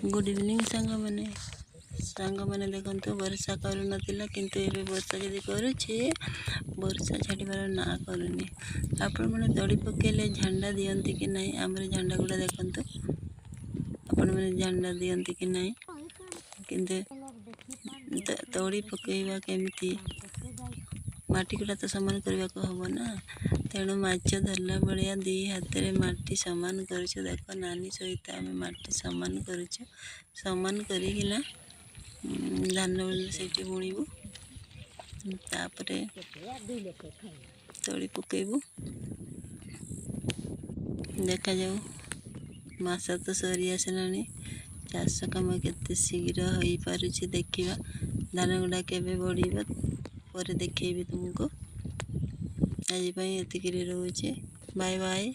Good evening सांग मैंने देखो वर्षा करू नथिला किंतु एबे वर्षा जदि करुचे वर्षा छाड़बार ना करूनी। आपण मैंने तड़ी पकेले झंडा दियंती कि नहीं आमर झंडा गुड़ा देखंतु आपण मैंने झंडा दियंती कि नहीं किंतु तड़ी पकेवा केमिति माटी गुड़ा तो सामान करने को हम ना तेणु माछ धरला भाया दी हाथ में माटी सामान कर देख नानी सहित आम माटी सामान कर सामान करना धान से बुणबू तापर तली पकेबू देखा जाऊ मास तो सरी आसला चाष कम केते शीघ्र हो पारुछि देखिबा धान गुड़ा केबे बढ़िबा पर देखेबी तुमको आज एतिक रोचे बाय बाय।